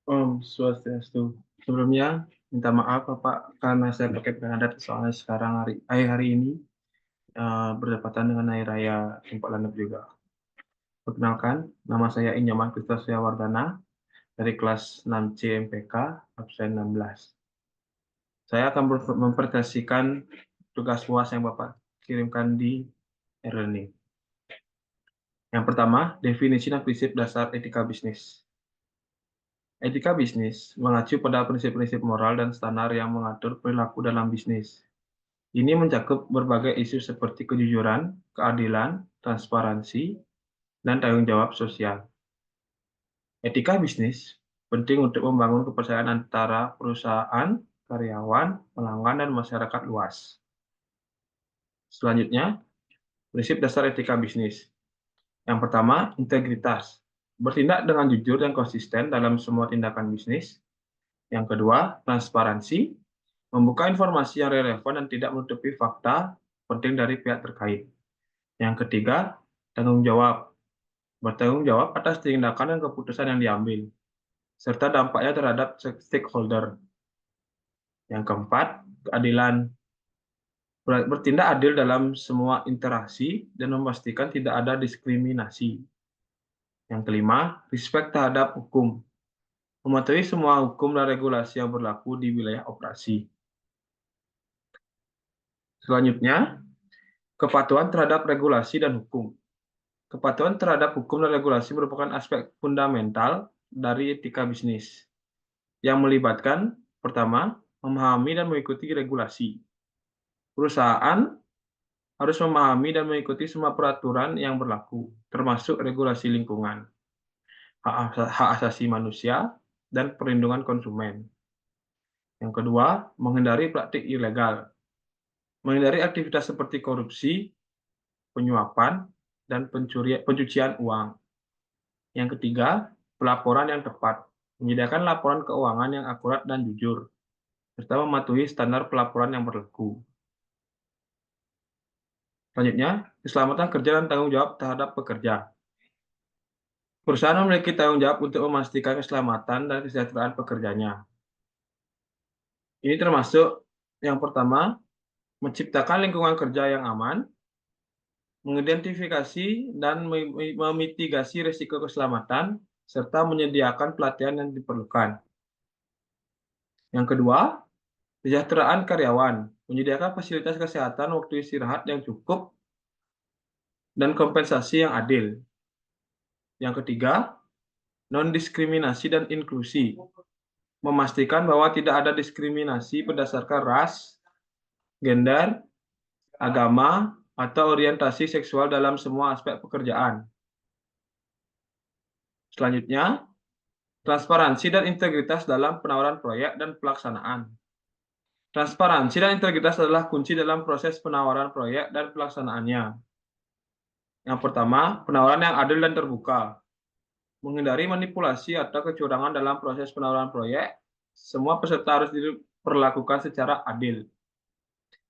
Om Swastiastu. Sebelumnya minta maaf Bapak karena saya pakai pakaian adat soalnya sekarang hari ini berdepatan dengan hari raya Cempak Lanep juga. Perkenalkan, nama saya Inyaman Kristasya Wardana dari kelas 6C MPK absen 16. Saya akan mempresentasikan tugas UAS yang Bapak kirimkan di e-learning. Yang pertama, definisi dan prinsip dasar etika bisnis. Etika bisnis mengacu pada prinsip-prinsip moral dan standar yang mengatur perilaku dalam bisnis. Ini mencakup berbagai isu seperti kejujuran, keadilan, transparansi, dan tanggung jawab sosial. Etika bisnis penting untuk membangun kepercayaan antara perusahaan, karyawan, pelanggan, dan masyarakat luas. Selanjutnya, prinsip dasar etika bisnis. Yang pertama, integritas. Bertindak dengan jujur dan konsisten dalam semua tindakan bisnis. Yang kedua, transparansi. Membuka informasi yang relevan dan tidak menutupi fakta penting dari pihak terkait. Yang ketiga, tanggung jawab. Bertanggung jawab atas tindakan dan keputusan yang diambil, serta dampaknya terhadap stakeholder. Yang keempat, keadilan. Bertindak adil dalam semua interaksi dan memastikan tidak ada diskriminasi. Yang kelima, respect terhadap hukum. Mematuhi semua hukum dan regulasi yang berlaku di wilayah operasi. Selanjutnya, kepatuhan terhadap regulasi dan hukum. Kepatuhan terhadap hukum dan regulasi merupakan aspek fundamental dari etika bisnis yang melibatkan, pertama, memahami dan mengikuti regulasi. Perusahaan harus memahami dan mengikuti semua peraturan yang berlaku, termasuk regulasi lingkungan, hak asasi manusia, dan perlindungan konsumen. Yang kedua, menghindari praktik ilegal. Menghindari aktivitas seperti korupsi, penyuapan, dan pencucian uang. Yang ketiga, pelaporan yang tepat. Menyediakan laporan keuangan yang akurat dan jujur, serta mematuhi standar pelaporan yang berlaku. Selanjutnya, keselamatan kerja dan tanggung jawab terhadap pekerja. Perusahaan memiliki tanggung jawab untuk memastikan keselamatan dan kesejahteraan pekerjanya. Ini termasuk yang pertama, menciptakan lingkungan kerja yang aman, mengidentifikasi dan memitigasi risiko keselamatan, serta menyediakan pelatihan yang diperlukan. Yang kedua, kesejahteraan karyawan, menyediakan fasilitas kesehatan, waktu istirahat yang cukup, dan kompensasi yang adil. Yang ketiga, non-diskriminasi dan inklusi, memastikan bahwa tidak ada diskriminasi berdasarkan ras, gender, agama, atau orientasi seksual dalam semua aspek pekerjaan. Selanjutnya, transparansi dan integritas dalam penawaran proyek dan pelaksanaan. Transparansi dan integritas adalah kunci dalam proses penawaran proyek dan pelaksanaannya. Yang pertama, penawaran yang adil dan terbuka. Menghindari manipulasi atau kecurangan dalam proses penawaran proyek, semua peserta harus diperlakukan secara adil.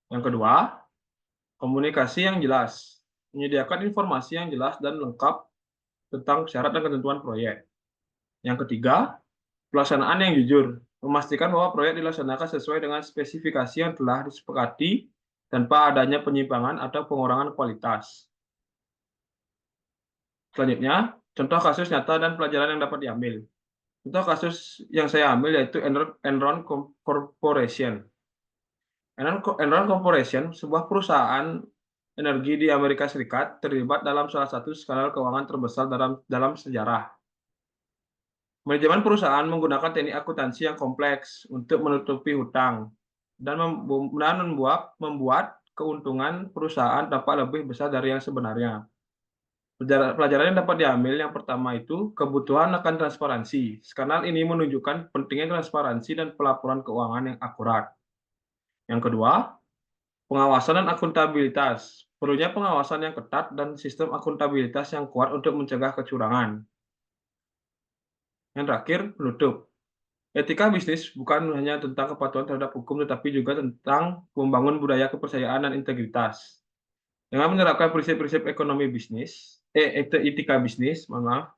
Yang kedua, komunikasi yang jelas. Menyediakan informasi yang jelas dan lengkap tentang syarat dan ketentuan proyek. Yang ketiga, pelaksanaan yang jujur. Memastikan bahwa proyek dilaksanakan sesuai dengan spesifikasi yang telah disepakati tanpa adanya penyimpangan atau pengurangan kualitas. Selanjutnya, contoh kasus nyata dan pelajaran yang dapat diambil. Contoh kasus yang saya ambil yaitu Enron Corporation. Enron Corporation, sebuah perusahaan energi di Amerika Serikat, terlibat dalam salah satu skandal keuangan terbesar dalam sejarah. Manajemen perusahaan menggunakan teknik akuntansi yang kompleks untuk menutupi hutang dan membuat keuntungan perusahaan tampak lebih besar dari yang sebenarnya. Pelajaran yang dapat diambil yang pertama itu kebutuhan akan transparansi. Skandal ini menunjukkan pentingnya transparansi dan pelaporan keuangan yang akurat. Yang kedua, pengawasan dan akuntabilitas. Perlunya pengawasan yang ketat dan sistem akuntabilitas yang kuat untuk mencegah kecurangan. Yang terakhir, penutup. Etika bisnis bukan hanya tentang kepatuhan terhadap hukum, tetapi juga tentang membangun budaya kepercayaan dan integritas. Dengan menerapkan prinsip-prinsip ekonomi bisnis, etika bisnis, mohon maaf,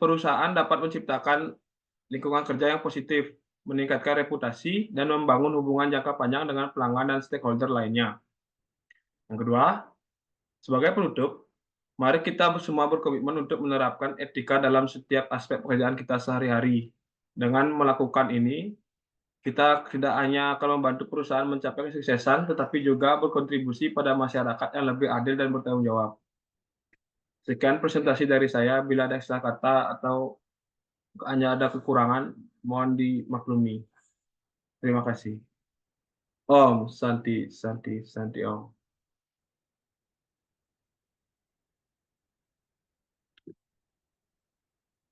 perusahaan dapat menciptakan lingkungan kerja yang positif, meningkatkan reputasi, dan membangun hubungan jangka panjang dengan pelanggan dan stakeholder lainnya. Yang kedua, sebagai penutup, mari kita semua berkomitmen untuk menerapkan etika dalam setiap aspek pekerjaan kita sehari-hari. Dengan melakukan ini, kita tidak hanya akan membantu perusahaan mencapai kesuksesan, tetapi juga berkontribusi pada masyarakat yang lebih adil dan bertanggung jawab. Sekian presentasi dari saya. Bila ada salah kata atau hanya ada kekurangan, mohon dimaklumi. Terima kasih. Om Santi Santi Santi Om.